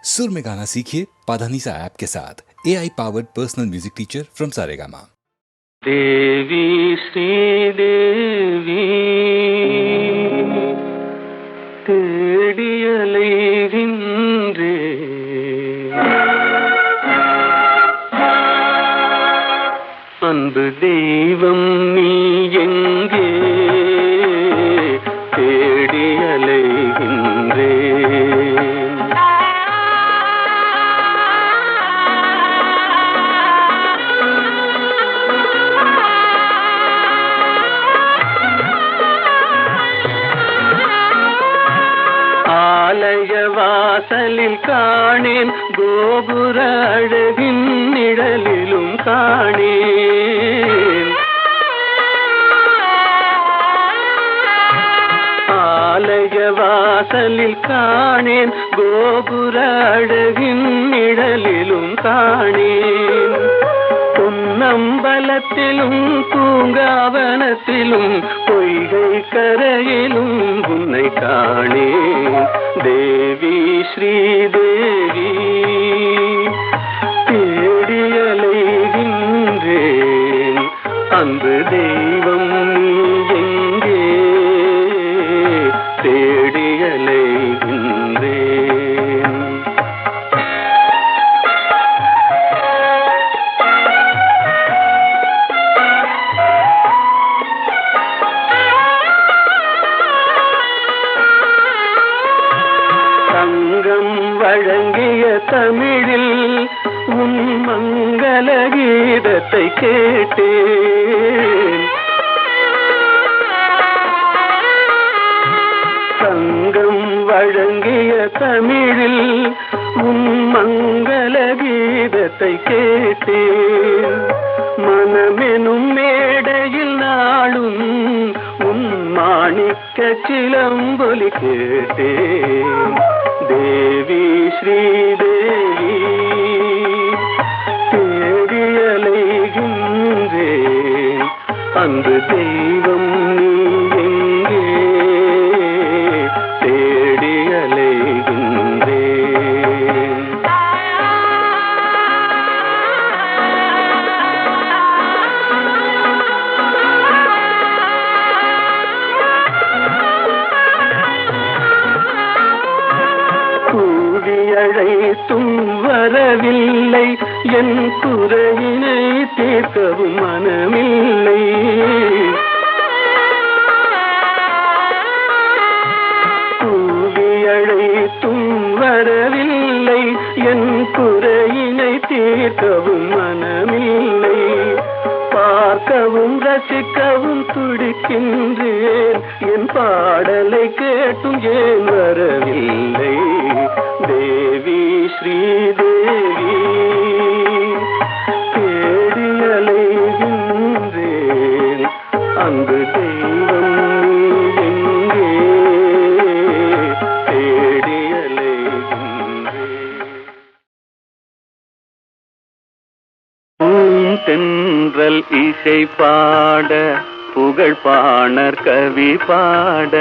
सुर में गाना सीखिए पाधानीसा ऐप के साथ AI powered personal music teacher from Saregama. Devi Sridevi தேடியலைகின்றே அன்பு தெய்வம் நீ எங்கே தேடியலைகின்றே ஆலய வாசலில் காணேன் கோபுர அழகின் நிழலிலும் காணேன் ஆலய வாசலில் காணேன் கோபுர அழகின் நிழலிலும் காணேன் பொன்னம்பலத்திலும் பூங்காவனத்திலும் பொய்கை கரையிலும் உன்னை காணேன் தேவி ஸ்ரீதேவி தேடியலைகின்றேன் அன்பு தெய்வம் நீ எங்கே தேடியலைகின்றேன் சங்கம் வழங்கிய தமிழில் உன் மங்கள கீதத்தை கேட்டேன் சங்கம் வழங்கிய தமிழில் உன் மங்கள கீதத்தை கேட்டேன் மனமெனும் மேடையில் நாளும் உன் மாணிக்க சிலம்பொலி கேட்டேன் தேவி ஸ்ரீதேவி தேடியலைகின்றேன் அன்பு தெய்வம் நீ எங்கே தேடியலைகின்றேன் கூவியழைத்தும் வரவில்லை என் குறையினை தீர்க்கவும் மனமில்லை கூவியழைத்தும் வரவில்லை என் குறையினை தீர்க்கவும் மனமில்லை பார்க்கவும் ரசிக்கவும் துடிக்கின்றேன் என் பாடலை கேட்டும் ஏன் வரவில்லை தேவி ஸ்ரீதேவி தேடியலைகின்றேன் அன்பு தெய்வம் நீ எங்கே தேடியலைகின்றேன் தென்றல் இசை பாட புகழ் பாணர் கவி பாட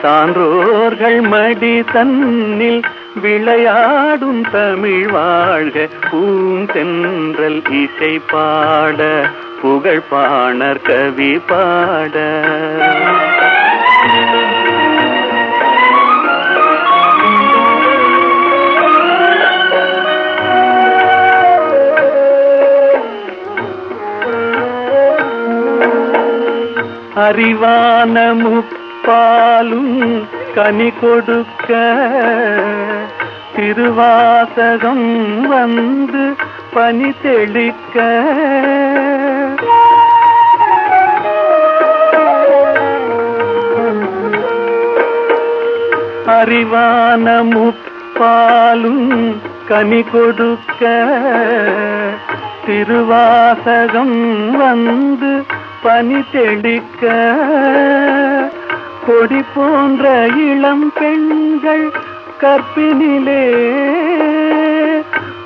சான்றோர்கள் மடி தன்னில் விளையாடும் தமிழ் வாழ்க பூந்தென்றல் இசை பாட புகழ் பாணர் கவி பாட அறிவான முப்பாலும் கனி கொடுக்க திருவாசகம் வந்து பனி தெளிக்க அறிவான முப்பாலும் கனி கொடுக்க திருவாசகம் வந்து பனி தெளிக்க கொடி போன்ற இளம் பெண்கள் கற்பினிலே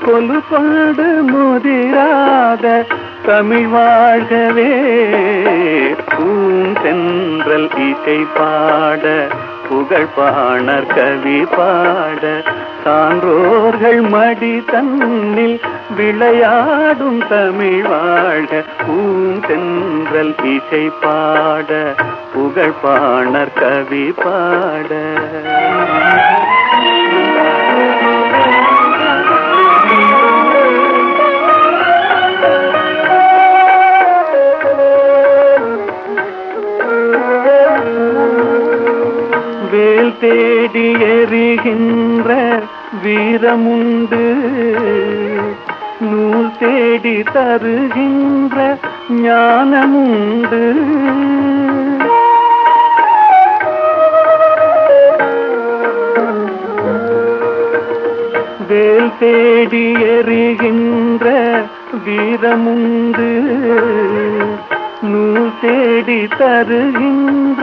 கொலு கொண்டு முதிராத தமிழ் வாழ்கவே பூந்தென்றல் இசை பாட புகழ் பாணர் கவி பாட சான்றோர்கள் மடி தன்னில் விளையாடும் தமிழ் வாழ்க. பூந்தென்றல் இசை பாட புகழ் பாணர் கவி பாட. வேல் தேடி எறிகின்ற வீரமுண்டு, நூல் தேடி தருகின்ற ஞானமுண்டு. வேல் தேடி எறிகின்ற வீரமுண்டு, நூல் தேடி தருகின்ற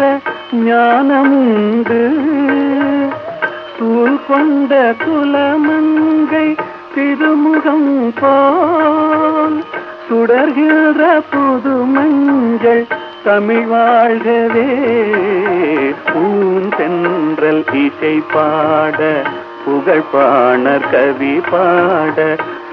ஞானமுண்டு. தூள் கொண்ட குலமங்கை திருமுகம் போல் சுடர்கிற புது மஞ்சள் தமிழ் வாழ்கவே. பூந்தென்றல் இசை பாட புகழ் பாணர் கவி பாட.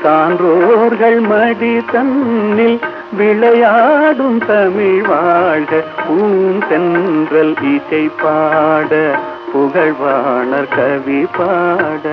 சான்றோர்கள் மடி தன்னில் விளையாடும் தமிழ் வாழ்க. பூந்தென்றல் இசை பாட புகழ் பாணர் கவி பாட.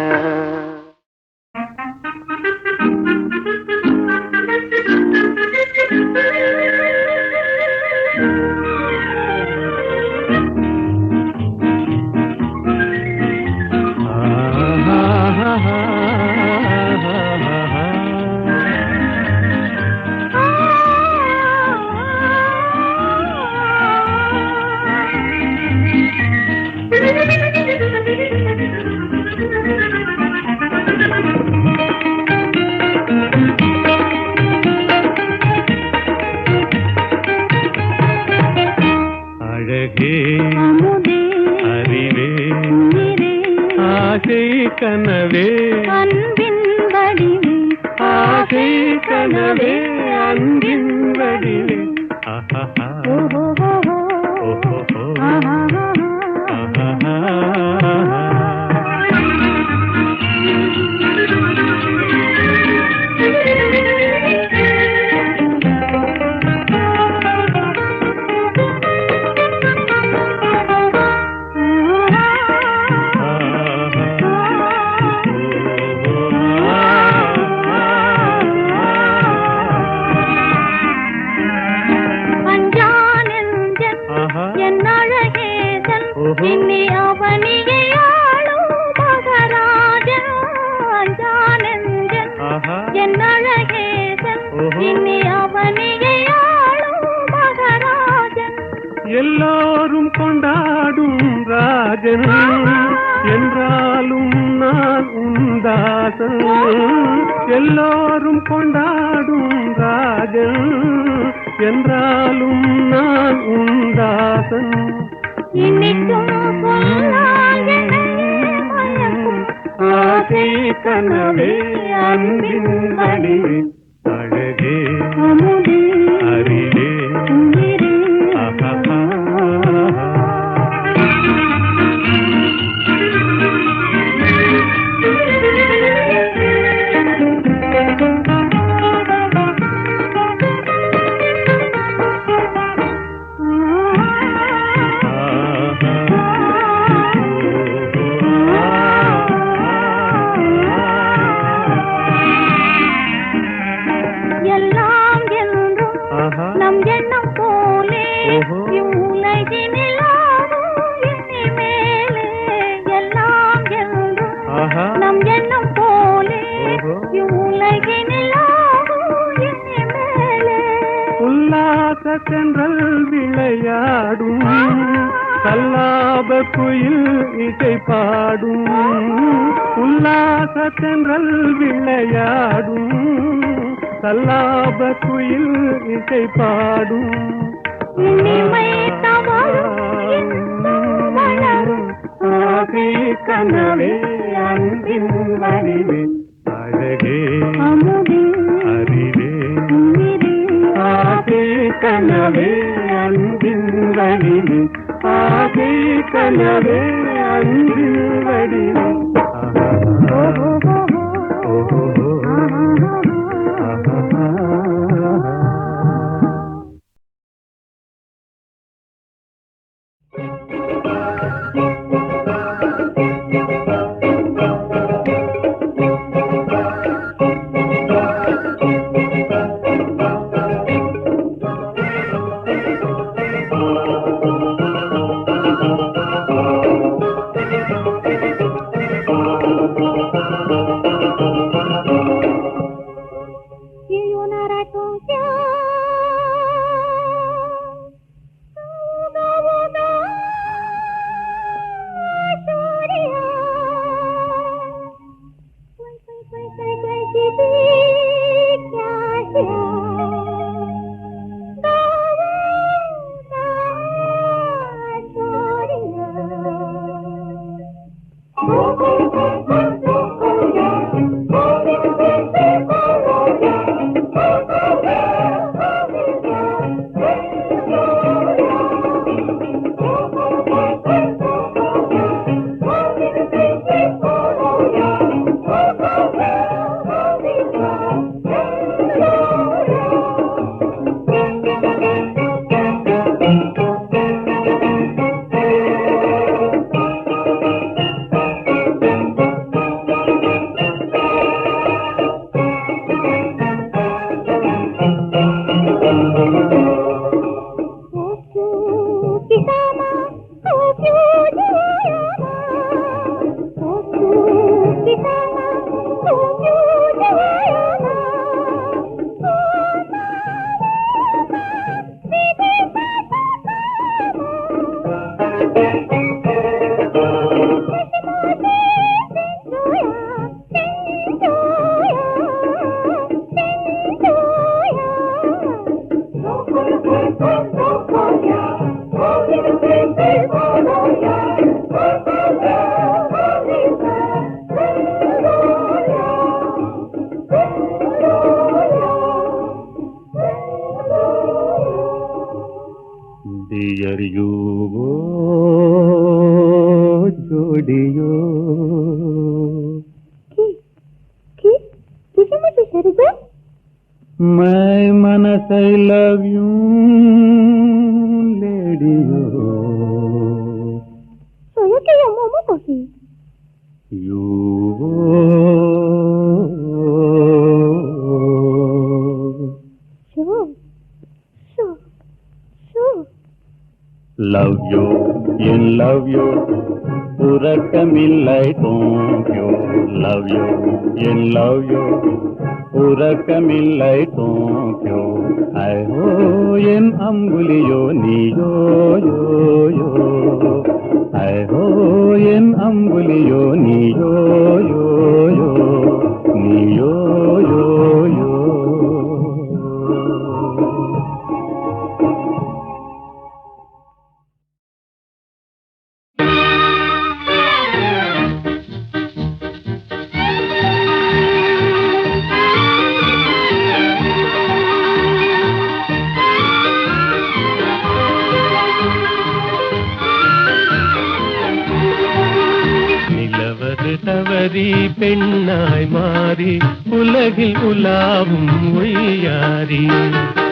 கனவே அன்பின் வடிவே, ஆசை கனவே அன்பின் வடிவே. எல்லோரும் கொண்டாடும் ராஜன் என்றாலும் நான் உந்தாசன். எல்லோரும் கொண்டாடும் ராஜன் என்றாலும் நான் உந்தாசன். ஆசை கனவே அன்பின் வடிவே, அழகே அறிவே. உல்லாசத்தென்றல் விளையாடும் கல்லாப குயில் இசை பாடும். உல்லாசத்தென்றல் விளையாடும் கல்லாப குயில் இசை பாடும். ஆசை கனவே அன்பின் வடிவே, அழகே அறிவே. ஆசை கனவே அன்பின் வடிவே, ஆசை கனவே அன்பின் வடிவே. Dear you, जोड़ियो किसे मुझे शरीबा मैं मनस लव यू लेडियो सोया के या मोमो कोही you love you in love you உறக்கமில்லை தூங்கியோ love you in love you உறக்கமில்லை தூங்கியோ ஐயோ என் அம்புலியோ நீயோ யோ யோ ஐயோ என் அம்புலியோ நீயோ யோ யோ நீயோ யோ யோ தவறி பெண்ணாய் மாறி உலகில் உலாவும் ஒய்யாரி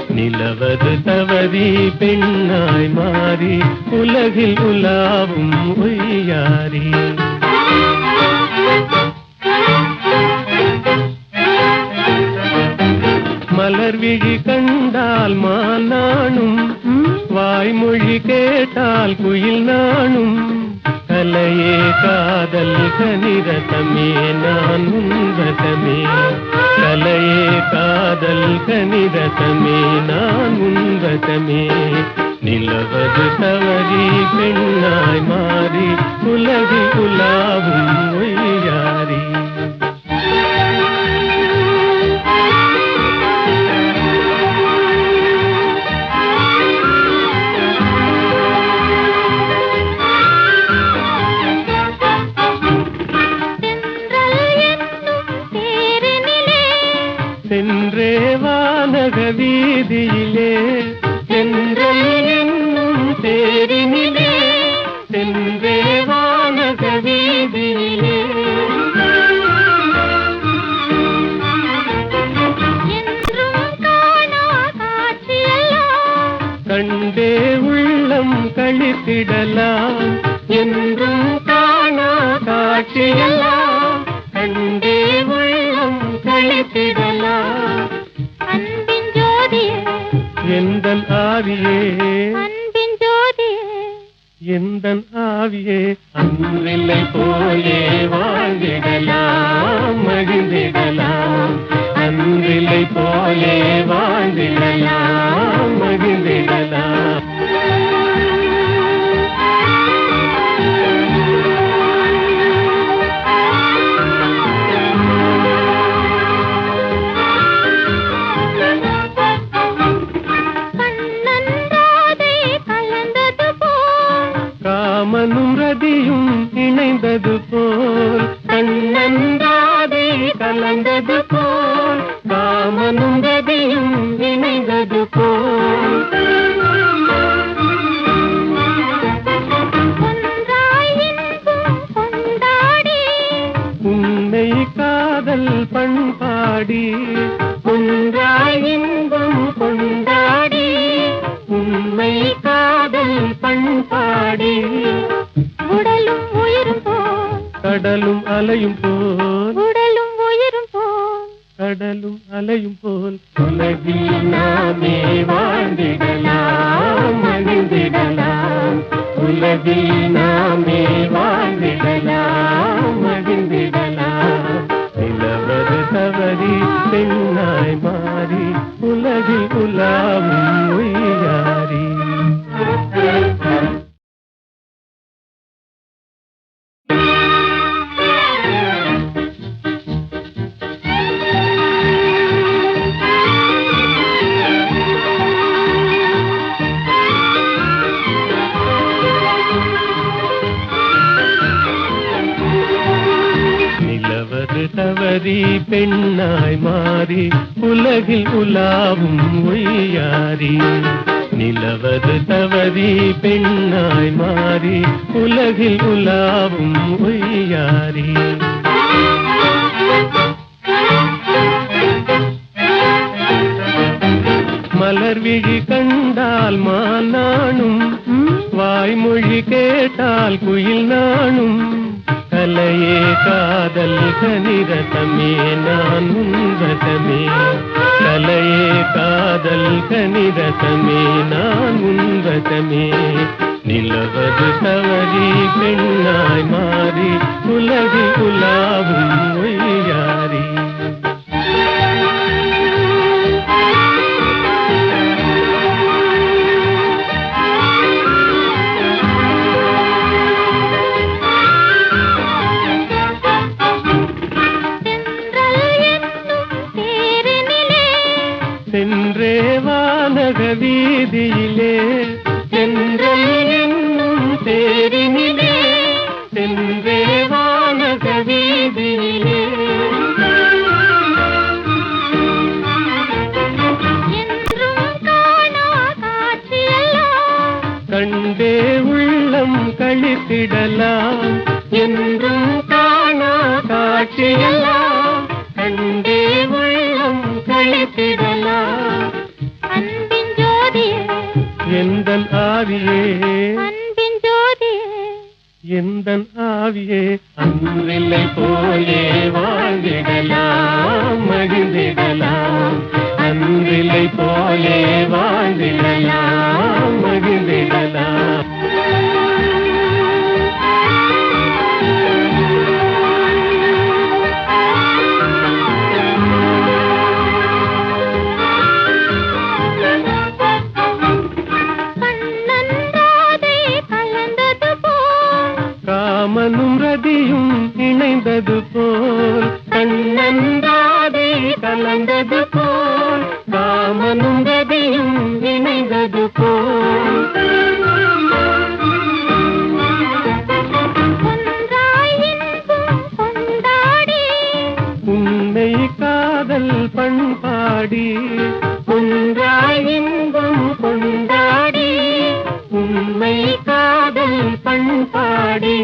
நிலவது தவறி பெண்ணாய் மாறி உலகில் உலாவும் ஒய்யாரி மலர் விழி கண்டால் மானானும் வாய்மொழி கேட்டால் குயில் நானும் கலையே காதல் கனிரதமே நான் உன்வசமே கலையே காதல் கனிரதமே நான் உன்வசமே நிலவது தவறி பெண்ணாய் மாறி உலகில் உலாவும் ஒய்யாரி சென்றே வானக வீதியிலே சென்றல் என்னும் தேரினிலே சென்றே வானக வீதியிலே கண்டே உள்ளம் கழித்திடலாம் என்றும் காணா காட்சியெல்லாம் கண்டே உள்ளம் கழித்திடலாம் அன்பின் ஜோதியே எந்தன் ஆவியே அன்பின் ஜோதியே எந்தன் ஆவியே அன்றில்லை போலே வாழ்ந்திடலாம் மகிழ்ந்திடலாம் அன்றில்லை போலே வாழ்ந்திடலாம் மகிழ்ந்திடலாம் கலந்தது போல் காமனும் ரதியும் இணைந்தது போல் ஒன்றாய் இன்பம் கொண்டாடி உன்னை காதல் பண்பாடி ஒன்றாய் இன்பம் கொண்டாடி உண்மை காதல் பண்பாடி உடலும் உயிரும் போல் கடலும் அலையும் போல் உடலும் உயிரும் போல் கடலும் அலையும் போல் உலகில் நாமே வாழ்ந்திடலாம் மகிழ்ந்திடலாம் உலகில் நாமே வாழ்ந்திடலாம் மகிழ்ந்திடலாம் நிலவது தவறி பெண்ணாய் மாறி உலகில் உலாவும் உய்யாரி தவறி பெண்ணாய் மாறி உலகில் உலாவும் ஒய்யாரி நிலவது தவறி பெண்ணாய் மாறி உலகில் உலாவும் ஒய்யாரி மலர் விழி கண்டால் மானானும் வாய்மொழி கேட்டால் குயில் நானும் கலையே காதல் கனிரதமே நான் உன்வசமே கலையே காதல் கனிரதமே நான் உன்வசமே நிலவது தவறி பெண்ணாய் மாறி உலகில் உலாவும் ஒய்யாரி சென்றே வானக வீதியிலே சென்றல் என்னும் தேரினிலே சென்றே வானக வீதியிலே என்றும் காணா காட்சியெல்லாம் கண்டே உள்ளம் கழித்திடலாம் என்றும் காணா காட்சியெல்லாம் கண்டே உள்ளம் கழித்திடலாம் அன்பின் ஜோதியே எந்தன் ஆவியே அன்பின் ஜோதியே எந்தன் ஆவியே அன்றில்லை போலே வாழ்ந்திடலாம் மகிழ்ந்திடலாம் அன்றில்லை போலே வாழ்ந்திடலாம் மகிழ்ந்திடலாம் காமனும் ரதியும் இணைந்தது போல் கண்ணந்தாதே கலந்தது போல் காமனும் ரதியும் இணைந்தது போல் ஒன்றாய் இன்பம் கொண்டாடி உன்னை காதல் பண்பாடி ஒன்றாய் இன்பம் கொண்டாடி உண்மை காதல் பண்பாடி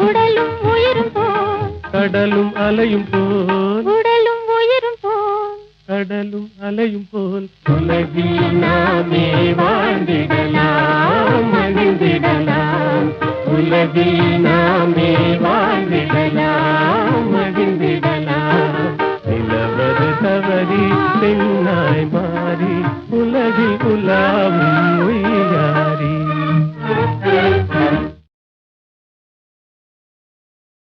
உடலும் உயிரும் போல் கடலும் அலையும் போல் உடலும் உயிரும் போல் கடலும் அலையும் போல் உலகில் நாமே வாழ்ந்திடலாம் மகிழ்ந்திடலாம் உலகில் நாமே வாழ்ந்திடலாம் மகிழ்ந்திடலாம் நிலவது தவறி பெண்ணாய் மாறி உலகில் உலாவும் உய்யாரி